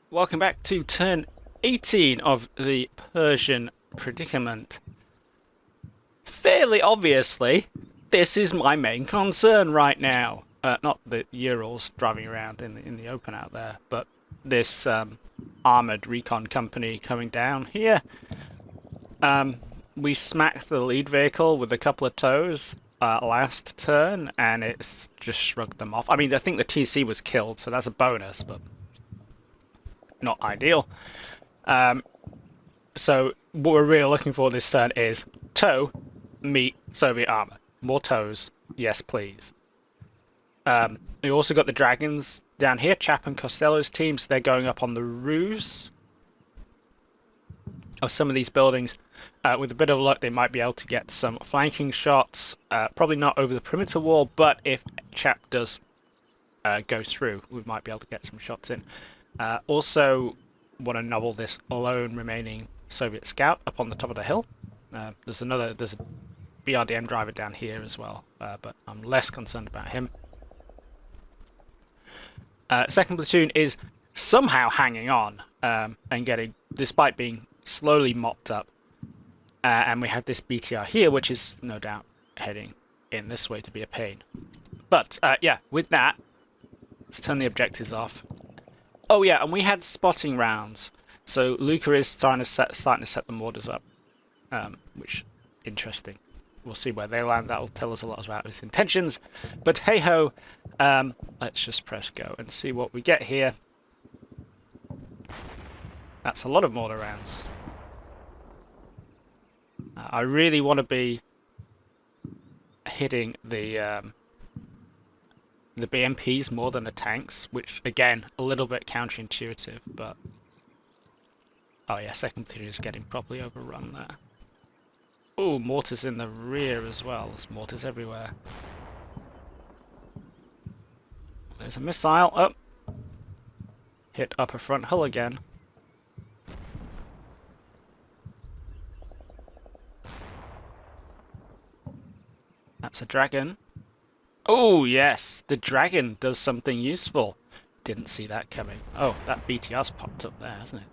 Welcome back to turn 18 of the Persian Predicament. Fairly obviously, this is my main concern right now. Not the Urals driving around in the open out there, but this armored recon company coming down here. We smacked the lead vehicle with a couple of tows last turn, and it's just shrugged them off. I mean, I think the TC was killed, so that's a bonus, but not ideal. So what we're really looking for this turn is tow, meet Soviet armor. More tows, yes please. We also got the dragons down here, Chap and Costello's teams. They're going up on the roofs of some of these buildings. With a bit of luck, they might be able to get some flanking shots. Probably not over the perimeter wall, but if Chap does go through, we might be able to get some shots in. Also, want to nobble this lone remaining Soviet scout up on the top of the hill. There's a BRDM driver down here as well, but I'm less concerned about him. Second platoon is somehow hanging on and getting, despite being slowly mopped up. And we had this BTR here, which is no doubt heading in this way to be a pain. But yeah, with that, let's turn the objectives off. Oh yeah, and we had spotting rounds, so Luca is starting to set the mortars up, which interesting. We'll see where they land. That will tell us a lot about his intentions. But hey ho, let's just press go and see what we get here. That's a lot of mortar rounds. I really want to be hitting the BMPs more than the tanks, which again a little bit counterintuitive, but oh yeah, second platoon is getting properly overrun there. Oh, mortars in the rear as well. There's mortars everywhere. There's a missile. Oh, hit upper front hull again. That's a dragon. Oh oh, the dragon does something useful. Didn't see that coming. Oh, that BTR's popped up there, hasn't it?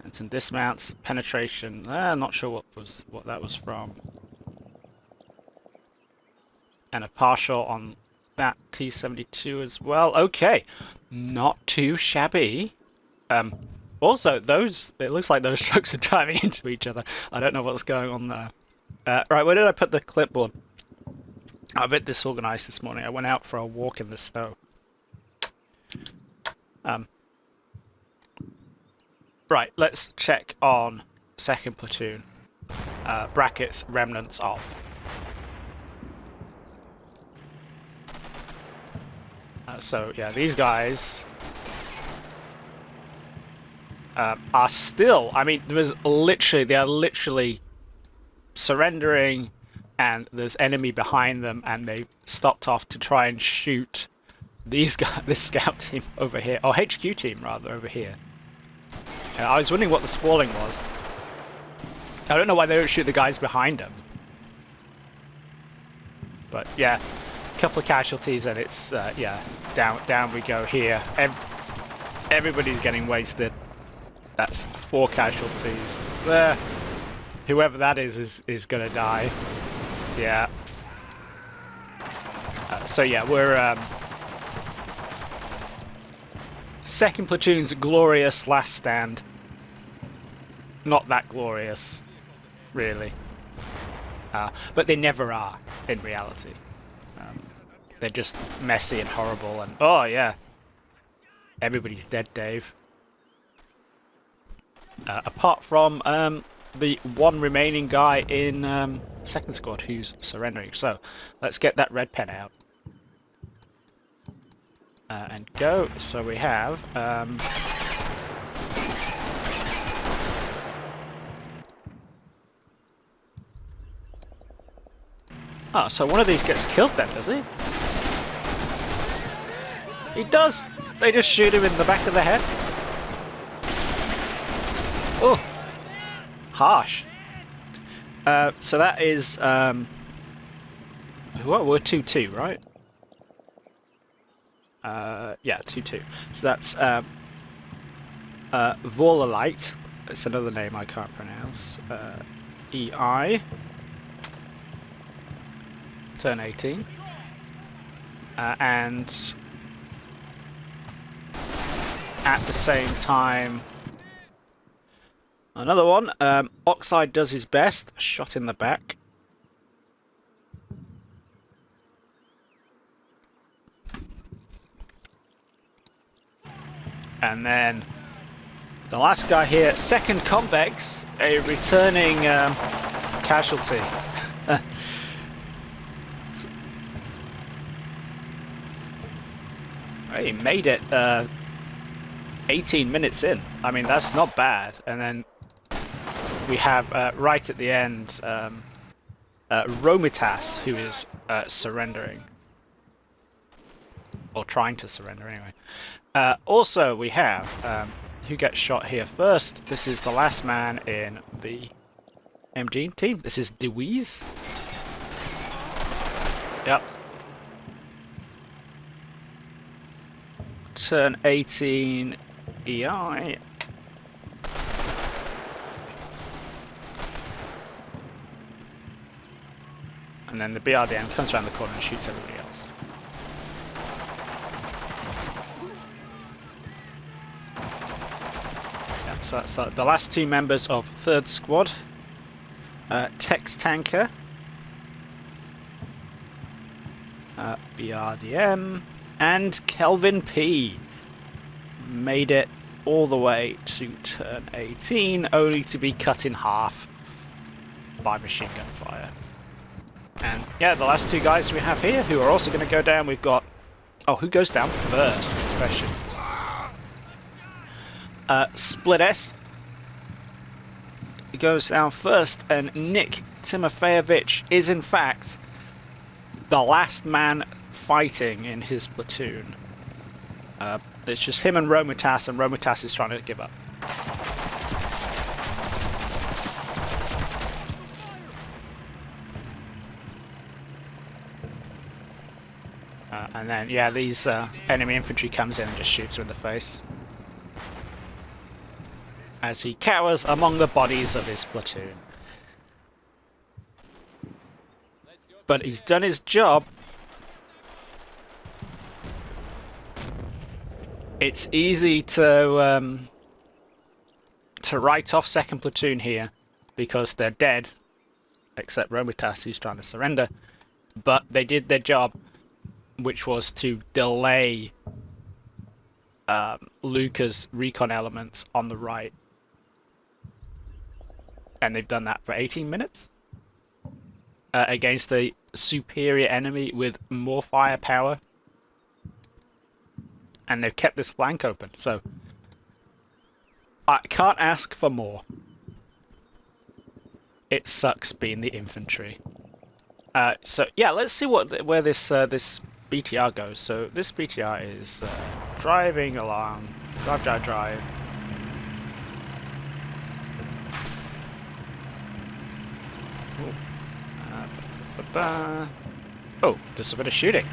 And some dismounts, penetration. Not sure what that was from. And a partial on that T-72 as well. Okay, not too shabby. Also, it looks like those trucks are driving into each other. I don't know what's going on there. Right, where did I put the clipboard? I'm a bit disorganized this morning. I went out for a walk in the snow. Right, let's check on second platoon. Brackets, remnants of. So yeah, these guys are still. I mean, they are literally surrendering, and there's enemy behind them, and they stopped off to try and shoot these guys, this scout team over here, or HQ team rather, over here. I was wondering what the spalling was. I don't know why they don't shoot the guys behind them. But yeah, a couple of casualties, and it's yeah, down we go here. Everybody's getting wasted. That's 4 casualties. There. Whoever that is gonna die. Yeah. So yeah, we're second platoon's glorious last stand. Not that glorious, really. But they never are, in reality. They're just messy and horrible, and oh yeah, everybody's dead, Dave. Apart from the one remaining guy in second squad who's surrendering. So let's get that red pen out and go. So we have oh, so one of these gets killed then, does he? He does! They just shoot him in the back of the head. Oh! Harsh. So that is what, we're 2-2, right? Yeah, 2-2. So that's Vorlalite. It's another name I can't pronounce. EI. Turn 18. And at the same time, another one. Oxide does his best. Shot in the back. And then the last guy here, second Convex, a returning casualty. He made it 18 minutes in. I mean, that's not bad. And then we have right at the end Romitas, who is surrendering. Or trying to surrender, anyway. Also, we have who gets shot here first. This is the last man in the MG team. This is DeWeese. Yep. Turn 18 EI. And then the BRDM comes around the corner and shoots everybody else. Yep, so that's the last two members of 3rd Squad. Tex Tanker. BRDM. And Kelvin P. made it all the way to turn 18, only to be cut in half by machine gun fire. And yeah, the last two guys we have here who are also going to go down, we've got... Oh, who goes down first? Is the question. Split S. He goes down first, and Nick Timofeyevich is in fact the last man fighting in his platoon. It's just him and Romitas is trying to give up. And then, yeah, these enemy infantry comes in and just shoots him in the face. As he cowers among the bodies of his platoon. But he's done his job. It's easy to write off 2nd Platoon here because they're dead, except Romitas, who's trying to surrender. But they did their job, which was to delay Luca's recon elements on the right. And they've done that for 18 minutes against a superior enemy with more firepower. And they've kept this flank open, so I can't ask for more. It sucks being the infantry. So yeah, let's see where this this BTR goes. So this BTR is driving along, drive. Oh, there's a bit of shooting.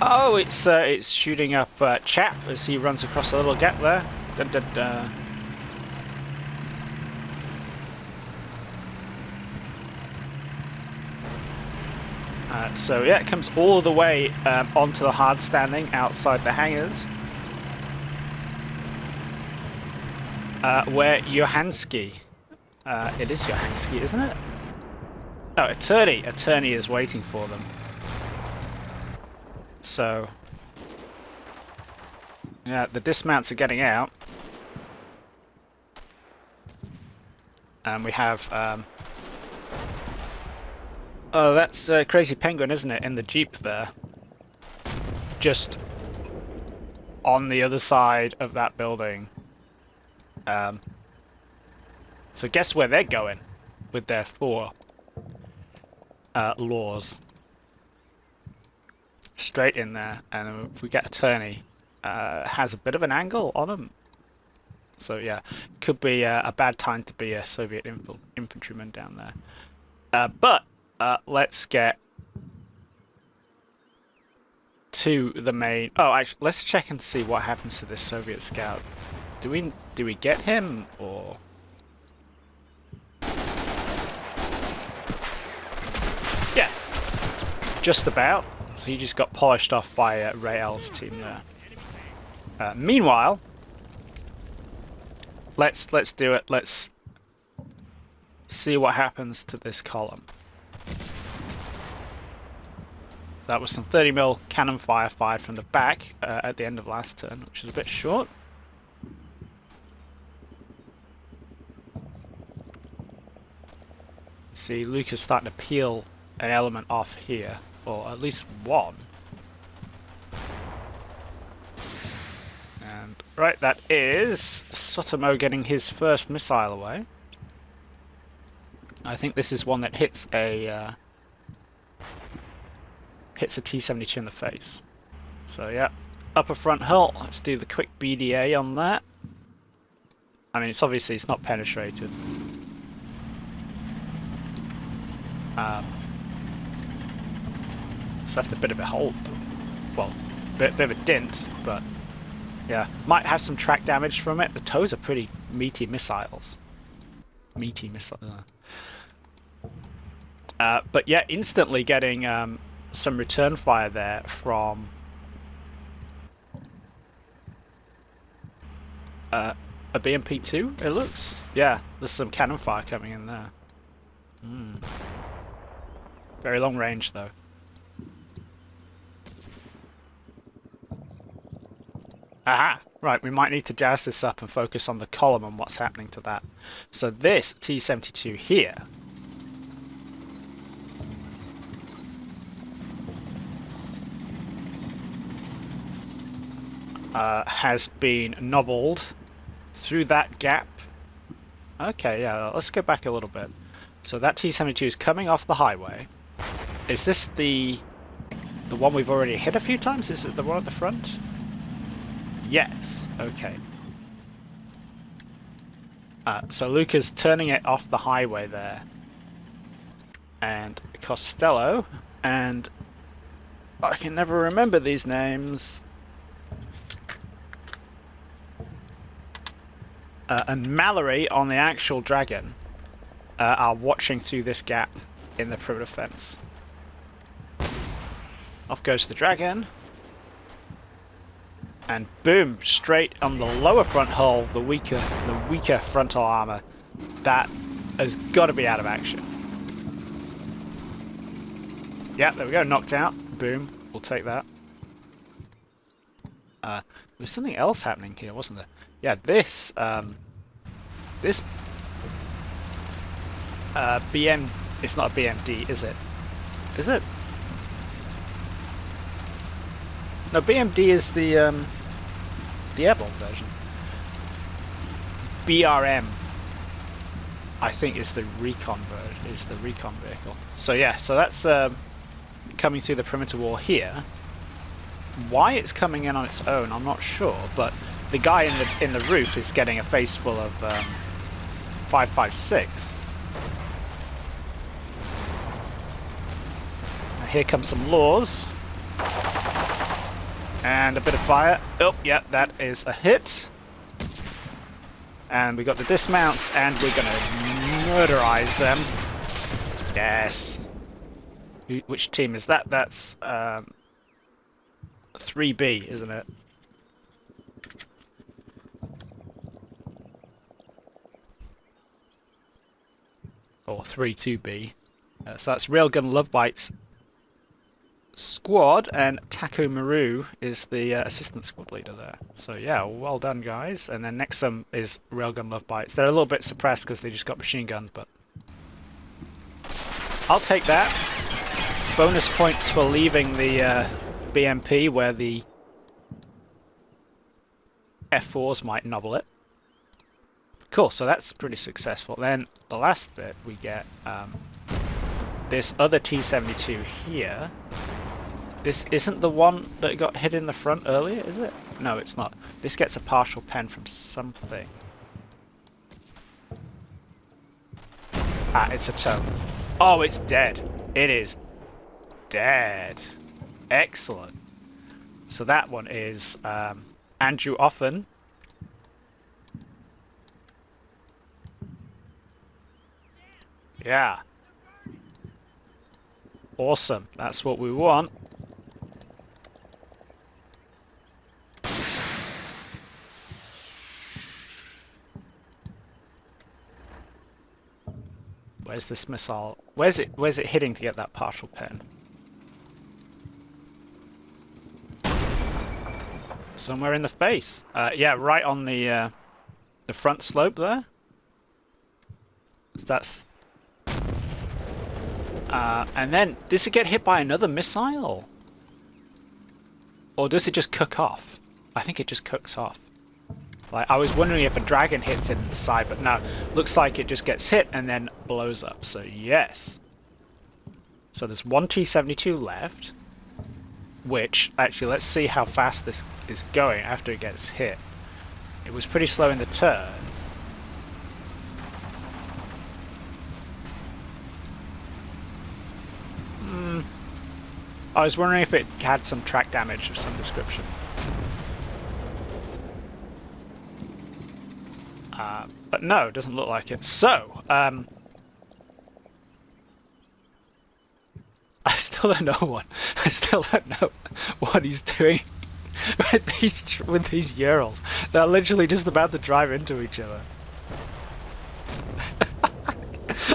Oh, it's shooting up Chap as he runs across the little gap there. Dun, dun, dun. So yeah, it comes all the way onto the hard standing outside the hangars. Where Johansky, it is Johansky, isn't it? Oh, Attorney is waiting for them. So, yeah, the dismounts are getting out. And we have, oh, that's Crazy Penguin, isn't it, in the Jeep there. Just on the other side of that building. So guess where they're going with their 4 laws. Straight in there, and if we get Attorney, has a bit of an angle on him. So yeah, could be a bad time to be a Soviet infantryman down there. But let's get to the main. Oh, actually, let's check and see what happens to this Soviet scout. Do we get him or? Yes, just about. So he just got polished off by Rael's team there. Meanwhile, let's do it. Let's see what happens to this column. That was some 30mm cannon fire fired from the back at the end of last turn, which is a bit short. See, Luke is starting to peel an element off here, or at least one. And right, that is Sotomo getting his first missile away. I think this is one that hits a T-72 in the face. So yeah, upper front hull. Let's do the quick BDA on that. I mean, it's not penetrated. It's left a bit of a hole. Well, bit of a dent, but yeah, might have some track damage from it. The toes are pretty meaty missiles. But yeah, instantly getting some return fire there from a BMP-2, it looks. Yeah, there's some cannon fire coming in there. Very long range, though. Aha! Right, we might need to jazz this up and focus on the column and what's happening to that. So this T-72 here has been nobbled through that gap. Okay, yeah, let's go back a little bit. So that T-72 is coming off the highway. Is this the one we've already hit a few times? Is it the one at the front? Yes, okay. So Luke is turning it off the highway there. And Costello, and I can never remember these names. And Mallory on the actual Dragon are watching through this gap in the perimeter fence. Off goes the Dragon. And boom, straight on the lower front hull, the weaker frontal armor. That has got to be out of action. Yeah, there we go, knocked out. Boom, we'll take that. There was something else happening here, wasn't there? Yeah, this BM, it's not a BMD, is it? Is it? No, BMD is the Airborne version. BRM, I think, is the Recon version, is the Recon vehicle. So yeah, so that's coming through the perimeter wall here. Why it's coming in on its own, I'm not sure, but the guy in the roof is getting a face full of 5.56. Now here comes some laws. And a bit of fire. Oh, yeah, that is a hit. And we got the dismounts, and we're gonna murderize them. Yes. Which team is that? That's 3B, isn't it? Or 3-2B. So that's Railgun Lovebite's squad, and Taco Maru is the assistant squad leader there. So yeah, well done, guys. And then next is Railgun Lovebites. They're a little bit suppressed because they just got machine gunned, but I'll take that. Bonus points for leaving the BMP where the F4s might nobble it. Cool, so that's pretty successful. Then the last bit, we get this other T-72 here. This isn't the one that got hit in the front earlier, is it? No, it's not. This gets a partial pen from something. Ah, it's a tow. Oh, it's dead. It is dead. Excellent. So that one is Andrew Offen. Yeah. Awesome. That's what we want. Where's this missile? Where's it hitting to get that partial pin? Somewhere in the face. Yeah, right on the front slope there. So that's and then does it get hit by another missile? Or does it just cook off? I think it just cooks off. Like, I was wondering if a dragon hits it in the side, but no. Looks like it just gets hit and then blows up. So yes. So there's one T-72 left. Which, actually, let's see how fast this is going after it gets hit. It was pretty slow in the turn. I was wondering if it had some track damage of some description. But no, it doesn't look like it. So, I still don't know I still don't know what he's doing with these Urals. They're literally just about to drive into each other.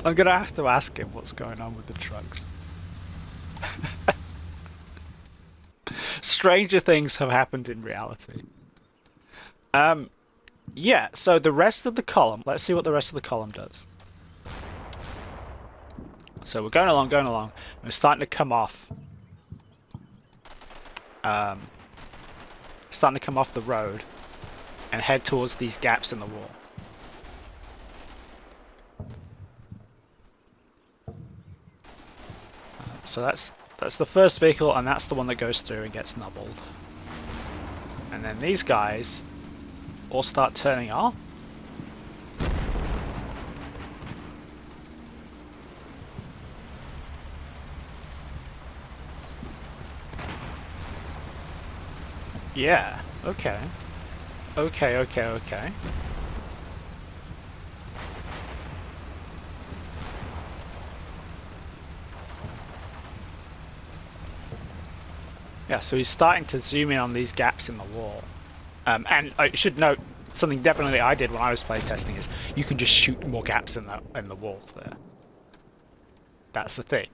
I'm gonna have to ask him what's going on with the trucks. Stranger things have happened in reality. Yeah, so the rest of the column, let's see what the rest of the column does. So we're going along, and we're starting to come off. Starting to come off the road and head towards these gaps in the wall. So that's the first vehicle, and that's the one that goes through and gets nubbled. And then these guys all start turning off. Yeah, okay. Okay. Yeah, so he's starting to zoom in on these gaps in the wall. And I should note, something definitely I did when I was playtesting is you can just shoot more gaps in the walls there. That's the thing.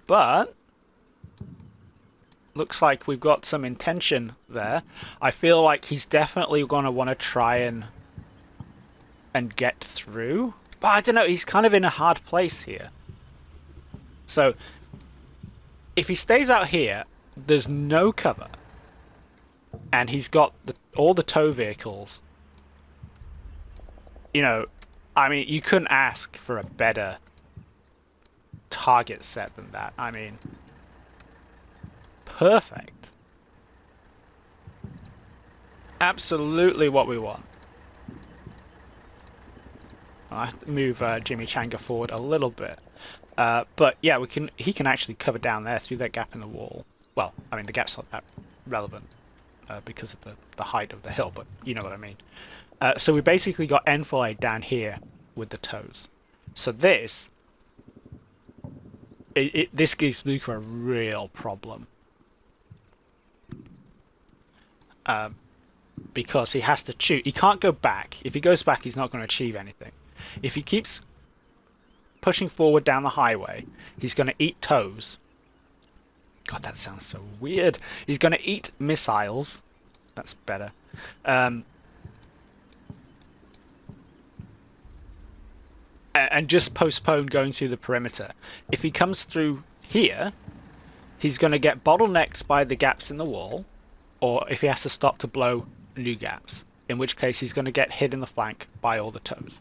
But looks like we've got some intention there. I feel like he's definitely going to want to try and get through. But I don't know, he's kind of in a hard place here. So if he stays out here, there's no cover. And he's got all the tow vehicles. You know, I mean, you couldn't ask for a better target set than that. I mean, perfect. Absolutely what we want. I have to move Jimmy Changa forward a little bit. But yeah, he can actually cover down there through that gap in the wall. Well, I mean, the gap's not that relevant because of the height of the hill, but you know what I mean. So we basically got enfilade down here with the tows. So this gives Luca a real problem. Because he has to shoot. He can't go back. If he goes back, he's not going to achieve anything. If he keeps pushing forward down the highway, he's going to eat tows. God, that sounds so weird. He's going to eat missiles. That's better. And just postpone going through the perimeter. If he comes through here, he's going to get bottlenecked by the gaps in the wall, or if he has to stop to blow new gaps, in which case he's going to get hit in the flank by all the tows.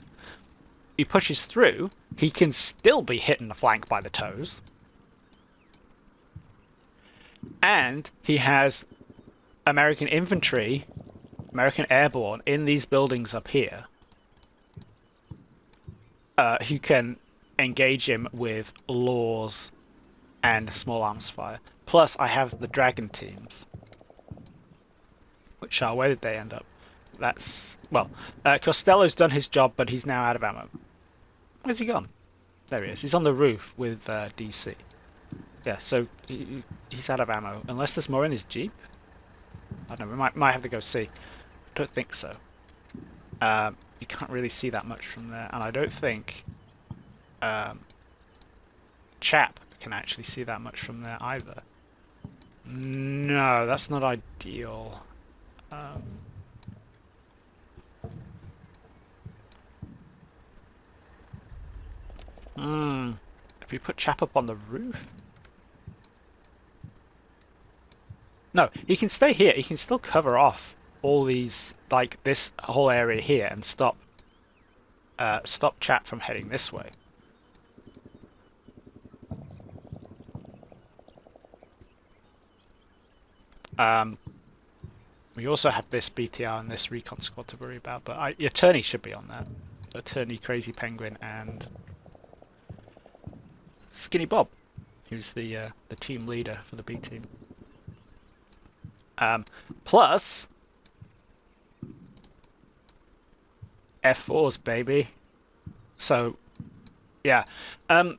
He pushes through, he can still be hit in the flank by the tows. And he has American infantry, American Airborne, in these buildings up here. who can engage him with laws and small arms fire. Plus, I have the dragon teams, which are, where did they end up? That's, well, Costello's done his job, but he's now out of ammo. Where's he gone? There he is. He's on the roof with DC. Yeah, so he's out of ammo. Unless there's more in his Jeep? I don't know, we might have to go see. Don't think so. You can't really see that much from there, and I don't think Chap can actually see that much from there either. No, that's not ideal. If we put Chap up on the roof? No, he can stay here. He can still cover off all these, like this whole area here, and stop Chap from heading this way. We also have this BTR and this recon squad to worry about, but Attorney should be on that. Attorney, Crazy Penguin, and Skinny Bob, who's the team leader for the B team. Plus F4s, baby. So yeah, I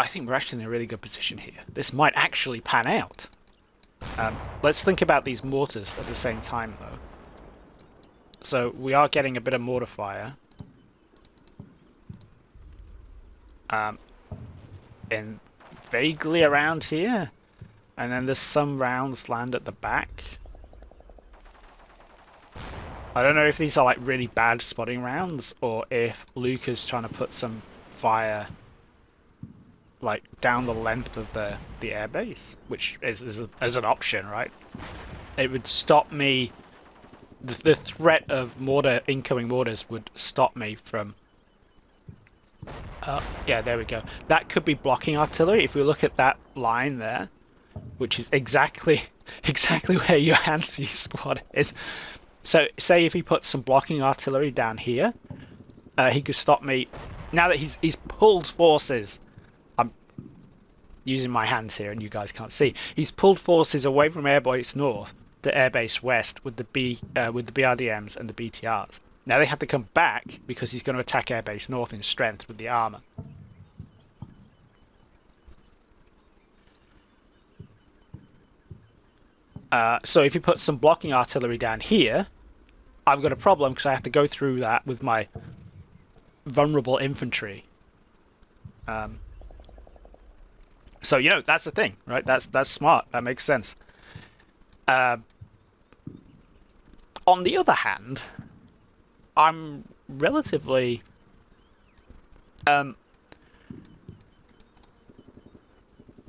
think we're actually in a really good position here. This might actually pan out. Let's think about these mortars at the same time, though. So we are getting a bit of mortar fire. In vaguely around here. And then there's some rounds land at the back. I don't know if these are like really bad spotting rounds, or if Luke is trying to put some fire like down the length of the airbase, which is an option, right? It would stop me. The threat of incoming mortars would stop me from. Yeah, there we go. That could be blocking artillery. If we look at that line there, which is exactly where your Hansi squad is. So, say if he puts some blocking artillery down here, he could stop me. Now that he's pulled forces, I'm using my hands here, and you guys can't see. He's pulled forces away from Airbase North to Airbase West with the BRDMs and the BTRs. Now they have to come back because he's going to attack Airbase North in strength with the armor. So if you put some blocking artillery down here, I've got a problem because I have to go through that with my vulnerable infantry. So that's the thing, right? That's smart. That makes sense. On the other hand, I'm relatively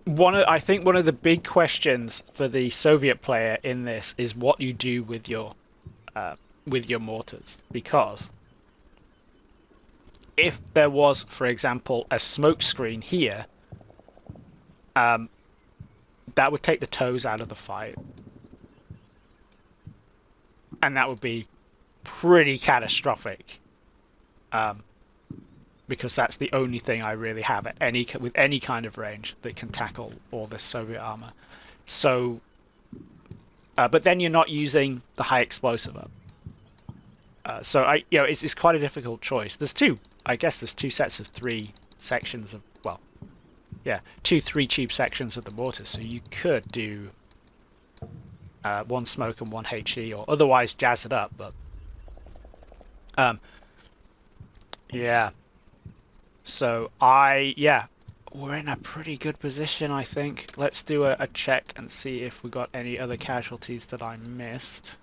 I think one of the big questions for the Soviet player in this is what you do with your mortars, because if there was, for example, a smoke screen here, that would take the toes out of the fight, and that would be pretty catastrophic. Because that's the only thing I really have with any kind of range that can tackle all this Soviet armor. So, but then you're not using the high explosive up. So it's quite a difficult choice. I guess there's two sets of 3 sections of, well, yeah, 2 3-tube sections of the mortar. So you could do 1 smoke and 1 HE, or otherwise jazz it up. But yeah. So we're in a pretty good position, I think. Let's do a check and see if we got any other casualties that I missed.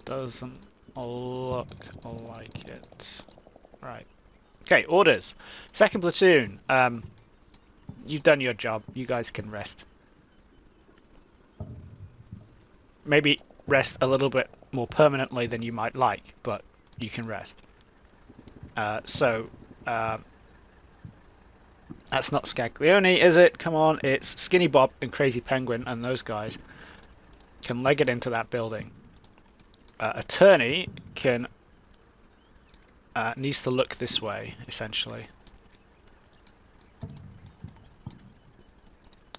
Doesn't look like it. Right. Okay, orders. 2nd platoon. You've done your job. You guys can rest. Maybe rest a little bit more permanently than you might like, but you can rest. That's not Scaglione, is it? Come on, it's Skinny Bob and Crazy Penguin, and those guys can leg it into that building. Attorney can needs to look this way, essentially.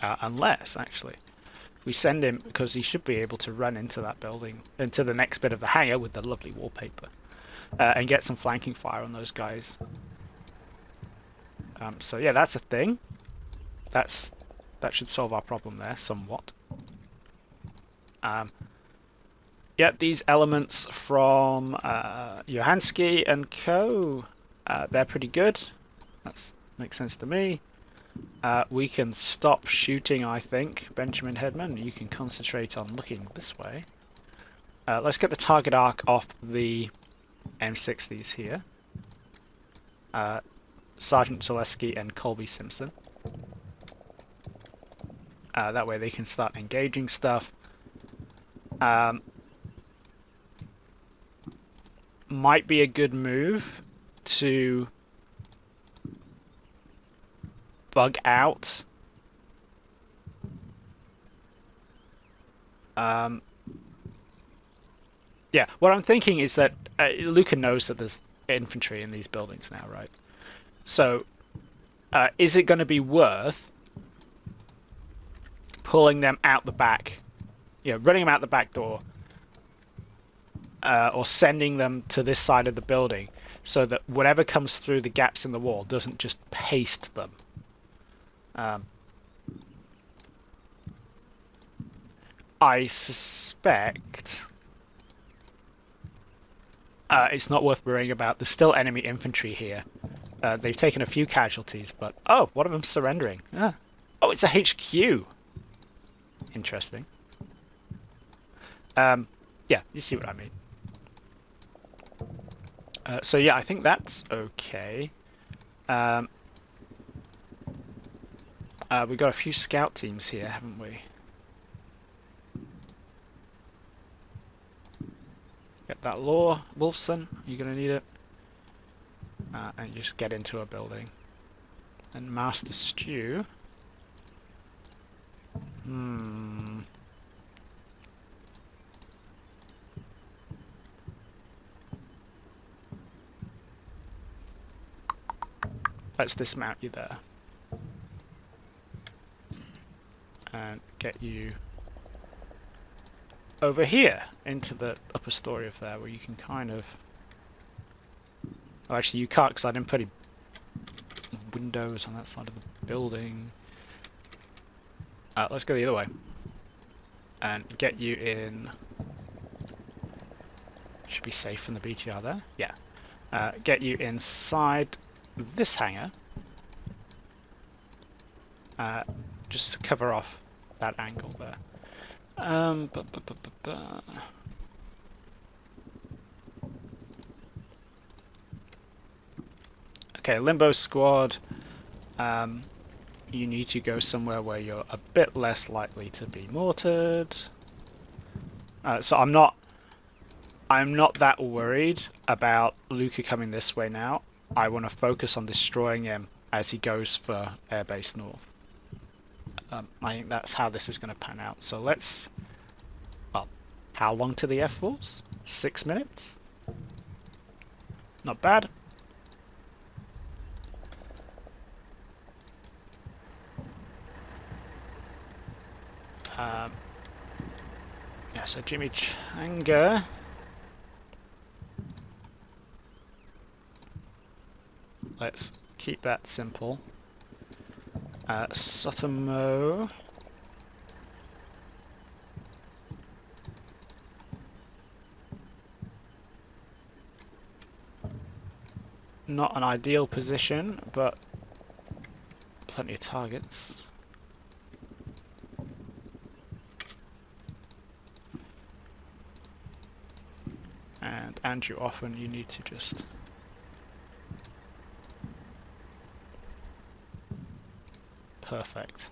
Unless, actually, we send him, because he should be able to run into that building, into the next bit of the hangar with the lovely wallpaper, and get some flanking fire on those guys. So yeah, that's a thing. That should solve our problem there, somewhat. Yeah, these elements from Johansky and co, they're pretty good. That makes sense to me. We can stop shooting, I think. Benjamin Headman, you can concentrate on looking this way. Let's get the target arc off the M60s here. Sergeant Zaleski and Colby Simpson. That way they can start engaging stuff. Might be a good move to bug out. Yeah, what I'm thinking is that Luca knows that there's infantry in these buildings now, right? So, is it going to be worth pulling them out the back, running them out the back door, or sending them to this side of the building so that whatever comes through the gaps in the wall doesn't just paste them? I suspect it's not worth worrying about. There's still enemy infantry here. They've taken a few casualties, but... Oh, one of them's surrendering. Oh, it's a HQ. Interesting. Yeah, you see what I mean. So yeah, I think that's okay. We've got a few scout teams here, haven't we? Get that law, Wolfson. You're going to need it. And just get into a building. And Master Stew. Let's dismount you there. And get you over here into the upper story of there, where you can kind of... Oh, actually you can't, because I didn't put any windows on that side of the building. Let's go the other way. And get you in... Should be safe from the BTR there. Yeah. Get you inside this hangar. Just to cover off that angle there. Okay, Limbo Squad. You need to go somewhere where you're a bit less likely to be mortared. So I'm not that worried about Luca coming this way now. I want to focus on destroying him as he goes for Airbase North. I think that's how this is going to pan out. So let's... Well, how long to the F-Force? 6 minutes? Not bad. Yeah, so Jimmy Changa. Let's keep that simple. Sotomo. Not an ideal position, but plenty of targets. And Andrew, often you need to just... Perfect.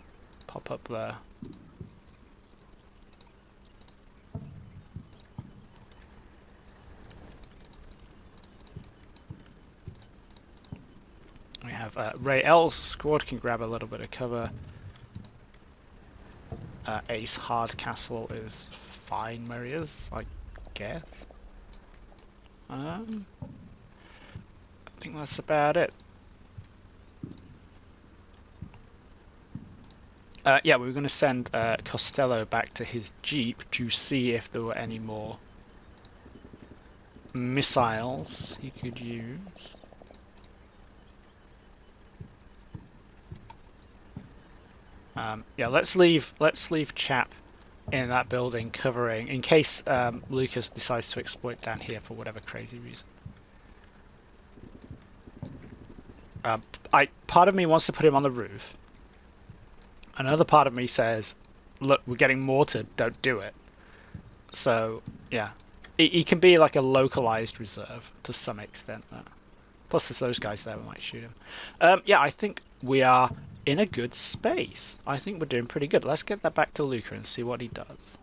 Pop up there. We have Ray L's squad can grab a little bit of cover. Ace Hardcastle is fine where he is, I guess. think that's about it. Yeah, we were going to send Costello back to his jeep to see if there were any more missiles he could use. Yeah, let's leave Chap in that building covering in case Lucas decides to exploit down here for whatever crazy reason. Part of me wants to put him on the roof. Another part of me says, look, we're getting mortared, don't do it. So, yeah. He can be like a localized reserve to some extent. Plus there's those guys there, we might shoot him. Yeah, I think we are in a good space. I think we're doing pretty good. Let's get that back to Luca and see what he does.